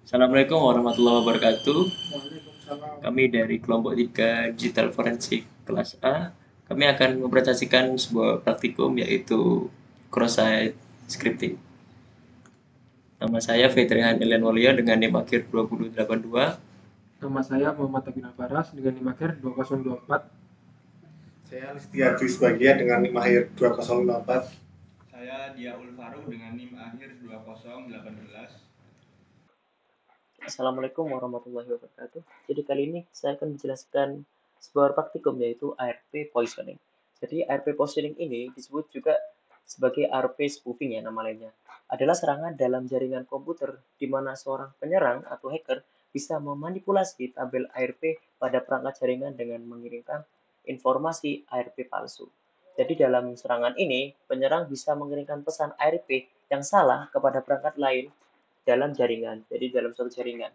Assalamualaikum warahmatullahi wabarakatuh. Waalaikumsalam. Kami dari kelompok 3 Digital Forensik kelas A. Kami akan mempresentasikan sebuah praktikum yaitu cross-site scripting. Nama saya Fitrihan Ilian Walia dengan NIM akhir 2082. Nama saya Muhammad Abin Baras dengan NIM akhir 2024. Saya Listiarju Sebagia dengan NIM akhir 2054. Saya Diaul Faruq dengan NIM akhir 2018. Assalamualaikum warahmatullahi wabarakatuh. Jadi kali ini saya akan menjelaskan sebuah praktikum yaitu ARP poisoning. Jadi ARP poisoning ini disebut juga sebagai ARP spoofing ya nama lainnya. Adalah serangan dalam jaringan komputer di mana seorang penyerang atau hacker bisa memanipulasi tabel ARP pada perangkat jaringan dengan mengirimkan informasi ARP palsu. Jadi dalam serangan ini, penyerang bisa mengirimkan pesan ARP yang salah kepada perangkat lain dalam jaringan, jadi dalam suatu jaringan.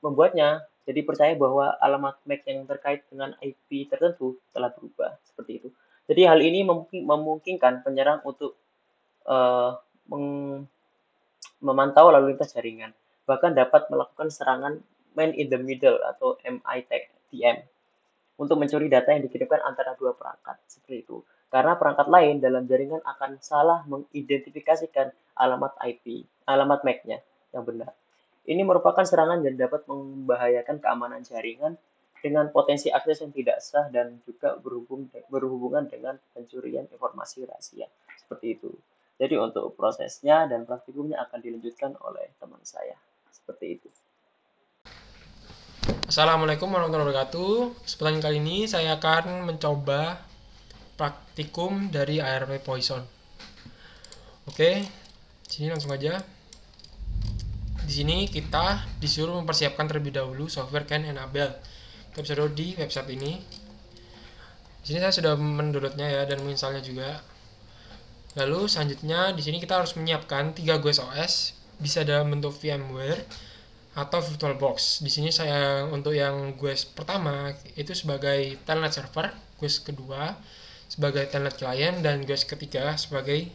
Membuatnya jadi percaya bahwa alamat MAC yang terkait dengan IP tertentu telah berubah, seperti itu. Jadi hal ini memungkinkan penyerang untuk uh, memantau lalu lintas jaringan, bahkan dapat melakukan serangan man in the middle atau MITM untuk mencuri data yang dikirimkan antara dua perangkat, seperti itu. Karena perangkat lain dalam jaringan akan salah mengidentifikasikan alamat IP, alamat MAC-nya yang benar. Ini merupakan serangan yang dapat membahayakan keamanan jaringan dengan potensi akses yang tidak sah dan juga berhubungan dengan pencurian informasi rahasia. Seperti itu. Jadi untuk prosesnya dan praktikumnya akan dilanjutkan oleh teman saya. Seperti itu. Assalamualaikum warahmatullahi wabarakatuh. Kesempatan kali ini saya akan mencoba praktikum dari ARP Poison. Oke, sini langsung aja. Di sini kita disuruh mempersiapkan terlebih dahulu software Ken Enable. Kita bisa download di website ini. Di sini saya sudah mendownloadnya ya dan menginstalnya juga. Lalu selanjutnya di sini kita harus menyiapkan 3 GUIS OS, bisa dalam bentuk VMware atau VirtualBox. Di sini saya untuk yang GUIS pertama itu sebagai telnet server, GUIS kedua sebagai telnet client dan GUIS ketiga sebagai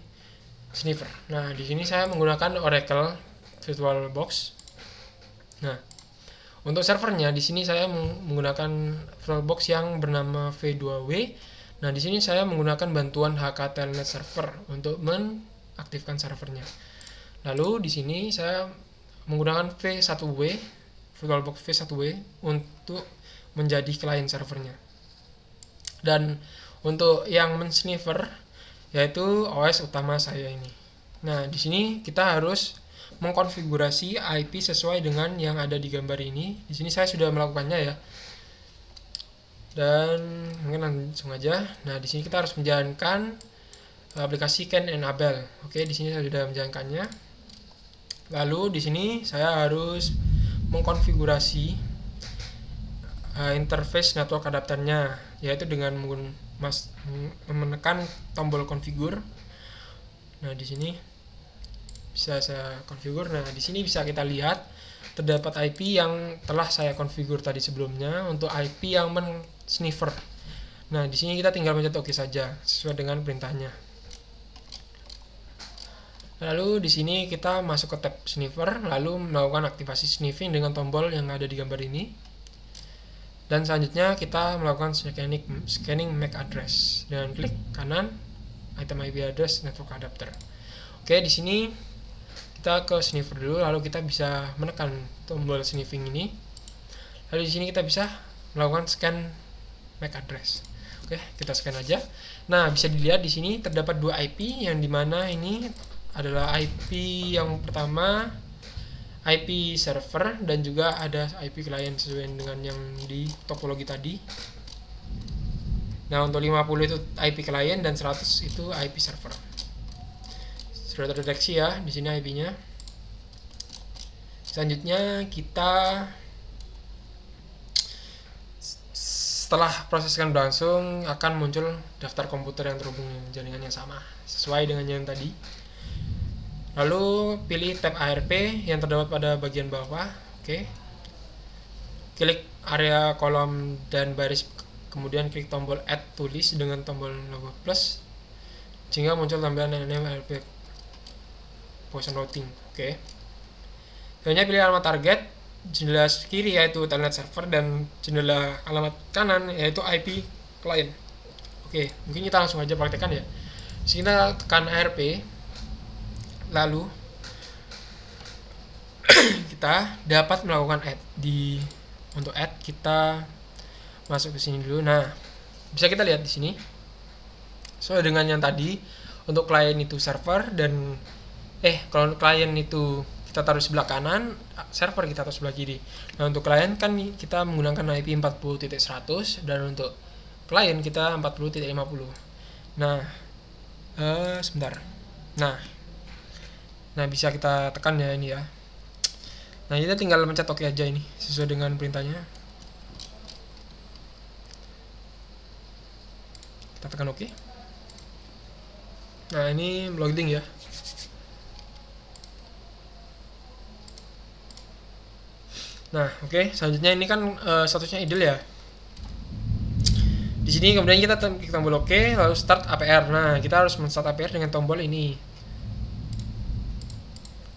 sniffer. Nah, di sini saya menggunakan Oracle VirtualBox. Nah, untuk servernya di sini saya menggunakan VirtualBox yang bernama V2W. Nah, di sini saya menggunakan bantuan HK Telnet Server untuk mengaktifkan servernya. Lalu di sini saya menggunakan V1W, VirtualBox V1W untuk menjadi klien servernya. Dan untuk yang mensniffer yaitu OS utama saya ini. Nah, di sini kita harus mengkonfigurasi IP sesuai dengan yang ada di gambar ini. Di sini saya sudah melakukannya ya. Dan mungkin langsung aja. Nah, di sini kita harus menjalankan aplikasi Ken Enable. Oke, di sini saya sudah menjalankannya. Lalu di sini saya harus mengkonfigurasi interface network adapternya, yaitu dengan menekan tombol configure. Nah, di sini bisa saya configure. Nah, di sini bisa kita lihat terdapat IP yang telah saya configure tadi sebelumnya untuk IP yang men-sniffer. Nah, di sini kita tinggal pencet OK saja sesuai dengan perintahnya. Lalu di sini kita masuk ke tab sniffer, lalu melakukan aktivasi sniffing dengan tombol yang ada di gambar ini. Dan selanjutnya kita melakukan scanning MAC address dengan klik kanan item IP address network adapter. Oke, di sini kita ke sniffer dulu, lalu kita bisa menekan tombol sniffing ini. Lalu di sini kita bisa melakukan scan MAC address. Oke, kita scan aja. Nah, bisa dilihat di sini terdapat 2 IP yang dimana ini adalah IP yang pertama IP server dan juga ada IP client sesuai dengan yang di topologi tadi. Nah, untuk 50 itu IP client dan 100 itu IP server. Sudah terdeteksi ya di sini IP-nya. Selanjutnya kita setelah proses scan berlangsung akan muncul daftar komputer yang terhubung dengan jaringan yang sama sesuai dengan yang tadi. Lalu pilih tab ARP yang terdapat pada bagian bawah. Oke. Klik area kolom dan baris, kemudian klik tombol add tulis dengan tombol logo plus sehingga muncul tampilan NM ARP Poison Routing. Oke. Hanya pilih alamat target, jendela kiri yaitu telnet server, dan jendela alamat kanan yaitu IP client. Oke, mungkin kita langsung aja praktekkan ya. Jadi kita tekan ARP, lalu kita dapat melakukan add. Untuk add kita masuk ke sini dulu. Nah, bisa kita lihat di sini. Soal dengan yang tadi, untuk klien itu server dan kalau klien itu kita taruh sebelah kanan, server kita taruh sebelah kiri. Nah, untuk klien kan kita menggunakan IP 40.100 dan untuk klien kita 40.50. Nah, sebentar. Nah, bisa kita tekan ya ini ya. Nah, kita tinggal mencet OK aja ini sesuai dengan perintahnya. Kita tekan OK. Nah, ini loading ya. Nah, oke. Selanjutnya ini kan statusnya idle ya. Di sini kemudian kita klik tombol OK, lalu start APR. Nah, kita harus men-start APR dengan tombol ini.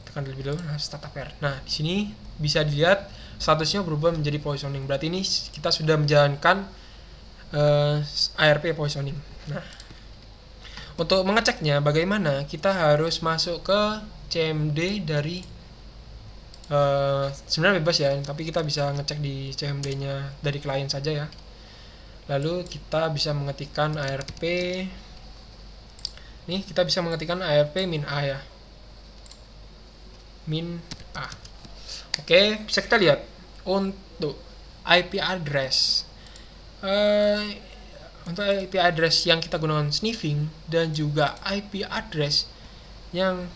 Tekan terlebih dahulu, nah, start APR. Nah, di sini bisa dilihat statusnya berubah menjadi positioning. Berarti ini kita sudah menjalankan ARP positioning. Nah, untuk mengeceknya bagaimana, kita harus masuk ke CMD dari sebenarnya bebas ya, tapi kita bisa ngecek di CMD-nya dari klien saja ya. Lalu kita bisa mengetikkan ARP. Nih, kita bisa mengetikkan ARP min A ya. Min A. Oke, bisa kita lihat untuk IP address. Untuk IP address yang kita gunakan sniffing dan juga IP address yang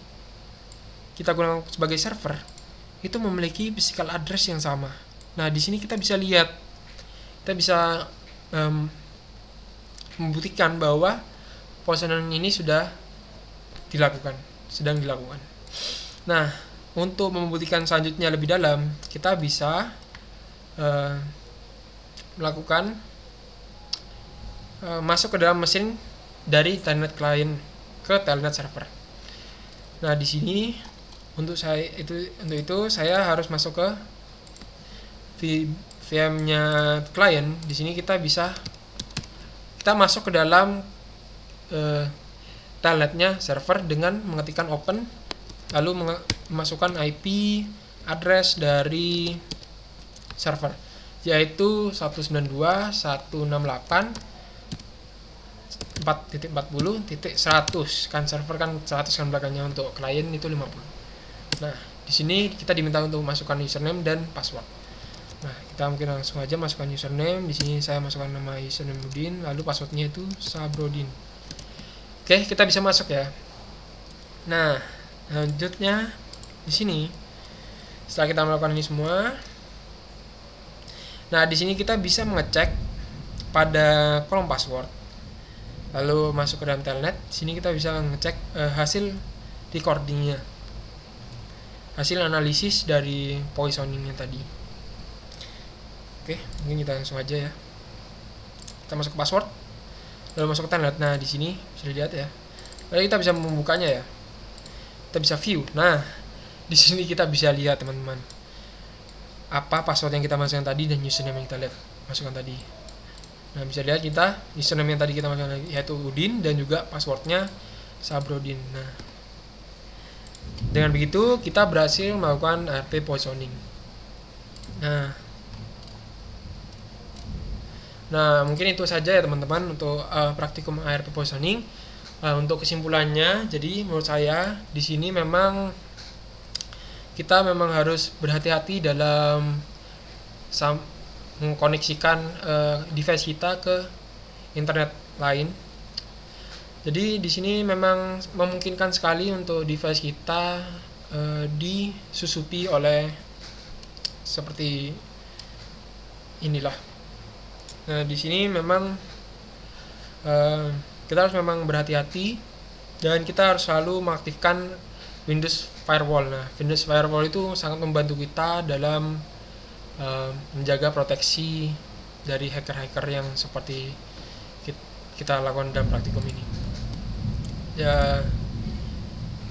kita gunakan sebagai server itu memiliki physical address yang sama. Nah, di sini kita bisa lihat, kita bisa membuktikan bahwa positioning ini sedang dilakukan. Nah, untuk membuktikan selanjutnya lebih dalam, kita bisa melakukan masuk ke dalam mesin dari telnet client ke telnet server. Nah, di sini untuk itu saya harus masuk ke VM-nya client. Di sini kita masuk ke dalam telnetnya server dengan mengetikkan open, lalu memasukkan IP address dari server yaitu 192.168.40.100 kan, server kan 100 kan belakangnya, untuk klien itu 50. Nah, di sini kita diminta untuk masukkan username dan password. Nah, kita mungkin langsung aja masukkan username. Di sini saya masukkan nama username Udin, lalu passwordnya itu Sabrodin. Oke, kita bisa masuk ya. Nah, selanjutnya di sini setelah kita melakukan ini semua, nah di sini kita bisa mengecek pada kolom password, lalu masuk ke dalam telnet. Di sini kita bisa ngecek hasil recordingnya, hasil analisis dari positioningnya tadi. Oke, mungkin kita langsung aja ya. Kita masuk ke password, lalu masuk ke telnet. Nah, di sini bisa dilihat ya. Lalu kita bisa membukanya ya. Kita bisa view. Nah, di sini kita bisa lihat teman-teman, apa password yang kita masukkan tadi dan username yang kita masukkan tadi. Nah, bisa lihat kita username yang tadi kita masukkan yaitu Udin dan juga passwordnya Sabrodin. Nah, dengan begitu kita berhasil melakukan ARP positioning. Nah, mungkin itu saja ya teman-teman untuk praktikum ARP positioning. Untuk kesimpulannya, jadi menurut saya di sini memang kita harus berhati-hati dalam mengkoneksikan device kita ke internet lain. Jadi di sini memang memungkinkan sekali untuk device kita disusupi oleh seperti inilah. Nah, di sini memang kita harus memang berhati-hati dan kita harus selalu mengaktifkan Windows Firewall. Nah, Windows Firewall itu sangat membantu kita dalam menjaga proteksi dari hacker-hacker yang seperti kita lakukan dalam praktikum ini. Ya,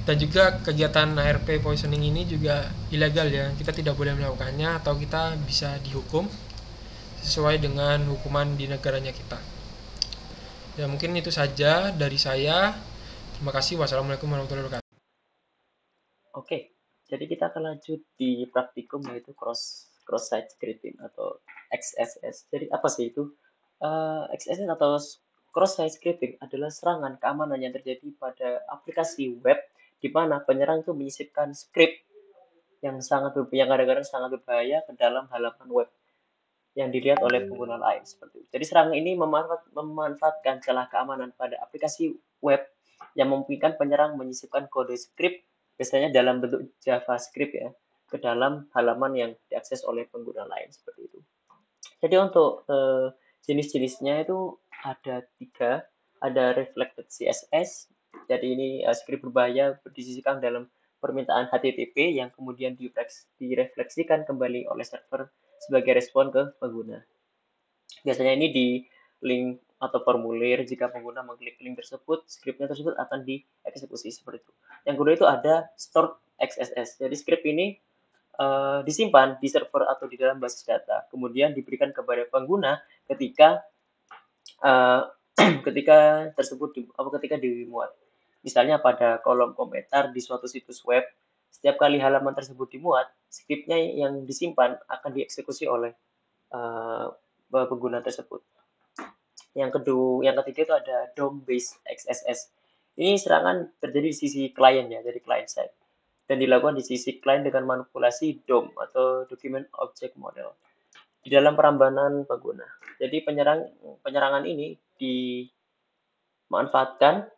Dan juga kegiatan ARP poisoning ini juga ilegal ya, kita tidak boleh melakukannya atau kita bisa dihukum sesuai dengan hukuman di negaranya kita. Ya mungkin itu saja dari saya. Terima kasih. Wassalamualaikum warahmatullahi wabarakatuh. Oke, jadi kita akan lanjut di praktikum yaitu cross-site scripting atau XSS. Jadi apa sih itu? XSS atau cross-site scripting adalah serangan keamanan yang terjadi pada aplikasi web di mana penyerang itu menyisipkan script yang kadang-kadang sangat berbahaya ke dalam halaman web yang dilihat oleh pengguna lain seperti itu. Jadi serangan ini memanfaatkan celah keamanan pada aplikasi web yang memungkinkan penyerang menyisipkan kode script biasanya dalam bentuk JavaScript ya ke dalam halaman yang diakses oleh pengguna lain seperti itu. Jadi untuk jenis-jenisnya itu ada 3, ada reflected CSS. Jadi ini script berbahaya disisipkan dalam permintaan HTTP yang kemudian direfleksikan kembali oleh server sebagai respon ke pengguna. Biasanya ini di link atau formulir, jika pengguna mengklik link tersebut, scriptnya tersebut akan dieksekusi seperti itu. Yang kedua itu ada stored XSS. Jadi script ini disimpan di server atau di dalam basis data, kemudian diberikan kepada pengguna ketika ketika dimuat. Misalnya pada kolom komentar di suatu situs web, setiap kali halaman tersebut dimuat, scriptnya yang disimpan akan dieksekusi oleh pengguna tersebut. Yang ketiga itu ada DOM-based XSS. Ini serangan terjadi di sisi klien ya, jadi client side. Dan dilakukan di sisi klien dengan manipulasi DOM atau Document Object Model di dalam perambanan pengguna. Jadi penyerangan ini dimanfaatkan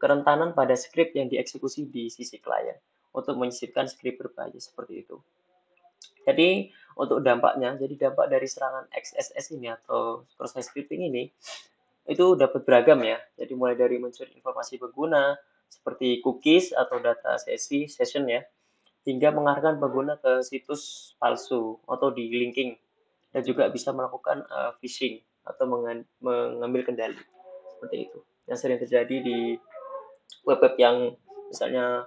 kerentanan pada script yang dieksekusi di sisi klien untuk menyisipkan script berbahaya seperti itu. Jadi untuk dampaknya, jadi dampak dari serangan XSS ini atau cross-site scripting ini itu dapat beragam ya. Jadi mulai dari mencuri informasi pengguna seperti cookies atau data session ya, hingga mengarahkan pengguna ke situs palsu atau di linking, dan juga bisa melakukan phishing atau mengambil kendali seperti itu. Yang sering terjadi di web-web yang misalnya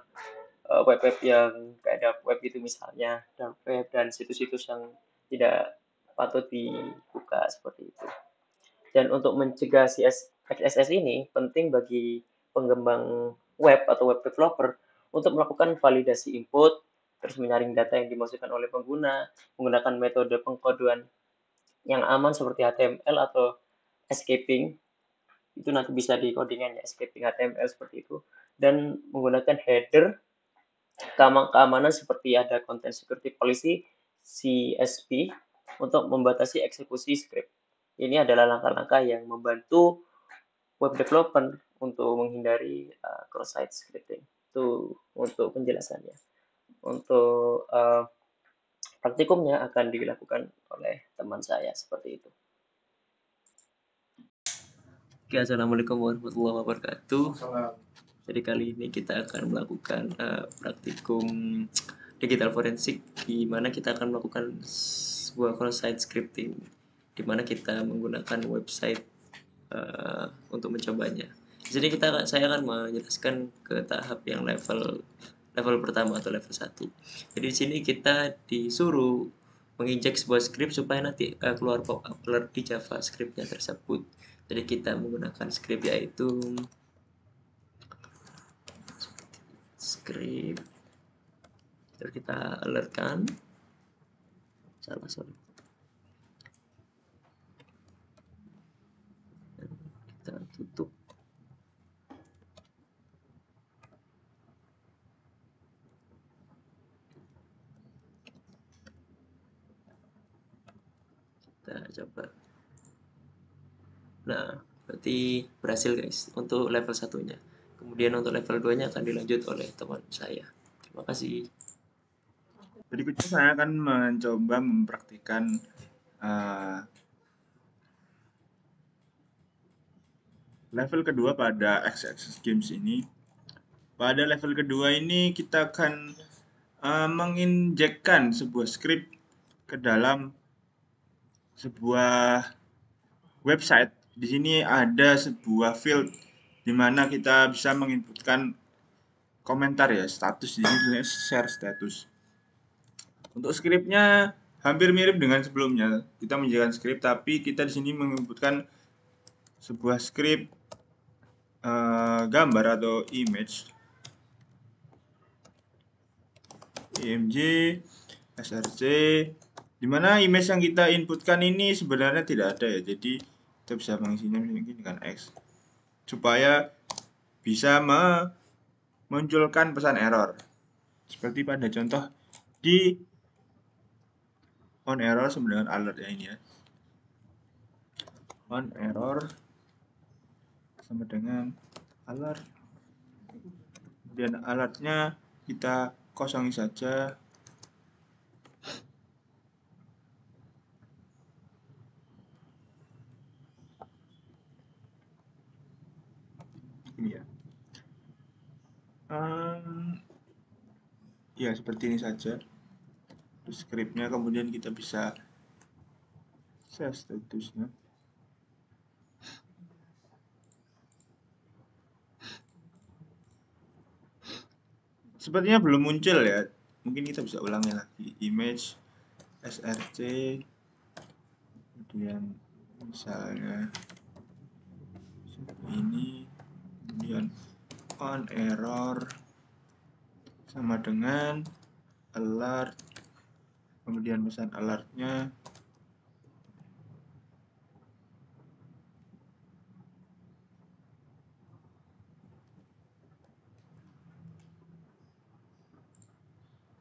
web-web yang kayak dark web itu misalnya, dark web dan situs-situs yang tidak patut dibuka seperti itu. Dan untuk mencegah XSS ini penting bagi pengembang web atau web developer untuk melakukan validasi input, terus menyaring data yang dimasukkan oleh pengguna, menggunakan metode pengkodean yang aman seperti HTML atau escaping, itu nanti bisa di codingan ya, escaping HTML seperti itu, dan menggunakan header keamanan seperti ada content security policy CSP untuk membatasi eksekusi script. Ini adalah langkah-langkah yang membantu web developer untuk menghindari cross-site scripting. Itu untuk penjelasannya. Untuk praktikumnya akan dilakukan oleh teman saya seperti itu. Oke, assalamualaikum warahmatullahi wabarakatuh. Salam. Jadi kali ini kita akan melakukan praktikum digital forensik, di mana kita akan melakukan sebuah cross-site scripting, di mana kita menggunakan website untuk mencobanya. Jadi saya akan menjelaskan ke tahap yang level pertama atau level 1. Jadi di sini kita disuruh menginjek sebuah script supaya nanti keluar pop-up alert di JavaScript-nya tersebut. Jadi kita menggunakan script yaitu script, terus kita alertkan, sorry, dan kita tutup. Kita coba. Nah, berarti berhasil guys untuk level 1-nya. Kemudian untuk level 2-nya akan dilanjut oleh teman saya. Terima kasih. Berikutnya saya akan mencoba mempraktikkan level kedua pada XSS Games ini. Pada level kedua ini kita akan menginjekkan sebuah script ke dalam sebuah website. Di sini ada sebuah field di mana kita bisa menginputkan komentar ya, status. Jadi tulisannya share status. Untuk skripnya hampir mirip dengan sebelumnya. Kita menjalankan skrip, tapi kita di sini menginputkan sebuah skrip gambar atau image, img, src, dimana image yang kita inputkan ini sebenarnya tidak ada ya. Jadi kita bisa mengisinya mungkin dengan X supaya bisa memunculkan pesan error. Seperti pada contoh di on error sama dengan alert ya, ini ya. On error sama dengan alert. Kemudian alertnya kita kosongi saja. Ini ya. Ya seperti ini saja. Terus skripnya kemudian kita bisa save statusnya. Sepertinya belum muncul ya. Mungkin kita bisa ulangi lagi. Image src, kemudian misalnya ini, kemudian on error sama dengan alert, kemudian pesan alertnya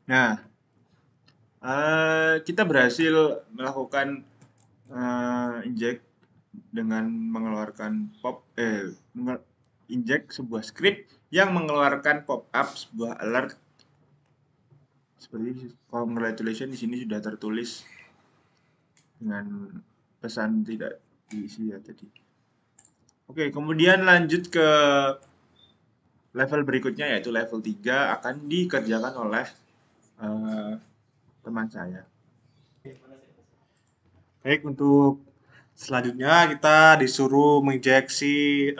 nah, kita berhasil melakukan inject dengan mengeluarkan inject sebuah script yang mengeluarkan pop-up sebuah alert seperti congratulations. Di sini sudah tertulis dengan pesan tidak diisi ya tadi. Oke, kemudian lanjut ke level berikutnya yaitu level 3 akan dikerjakan oleh teman saya. Baik, untuk selanjutnya kita disuruh menginjeksi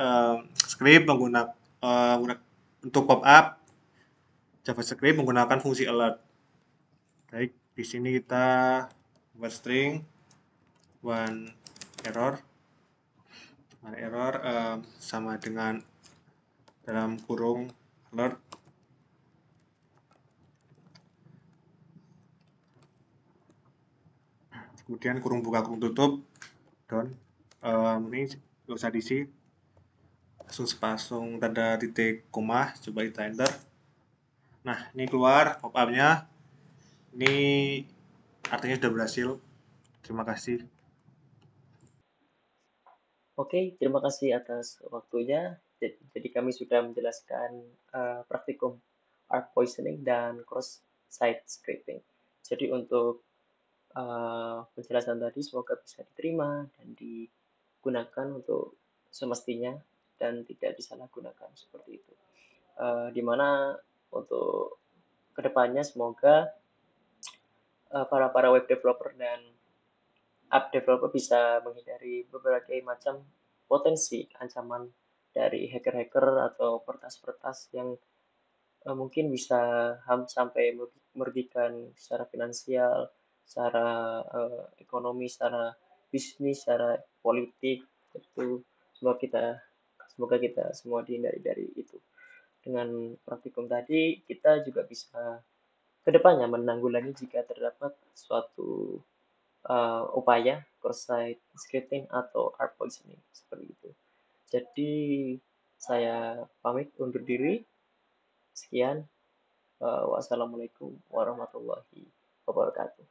script untuk pop-up JavaScript menggunakan fungsi alert. Baik, di sini kita buat string one error sama dengan dalam kurung alert, kemudian kurung buka kurung tutup down. Ini nggak usah diisi, langsung sepasung tanda titik koma, coba kita enter. Nah, ini keluar pop-up-nya. Ini artinya sudah berhasil. Terima kasih. Oke, terima kasih atas waktunya. Jadi kami sudah menjelaskan praktikum art poisoning dan cross-site scripting. Jadi untuk penjelasan tadi semoga bisa diterima dan digunakan untuk semestinya dan tidak disalahgunakan seperti itu. Dimana untuk kedepannya semoga para web developer dan app developer bisa menghindari berbagai macam potensi ancaman dari hacker-hacker atau peretas-peretas yang mungkin bisa sampai merugikan secara finansial, secara ekonomi, secara bisnis, secara politik. Itu semoga kita semua dihindari dari itu. Dengan praktikum tadi kita juga bisa kedepannya menanggulangi jika terdapat suatu upaya cross-site scripting atau art poisoning seperti itu. Jadi saya pamit undur diri. Sekian. Wassalamualaikum warahmatullahi wabarakatuh.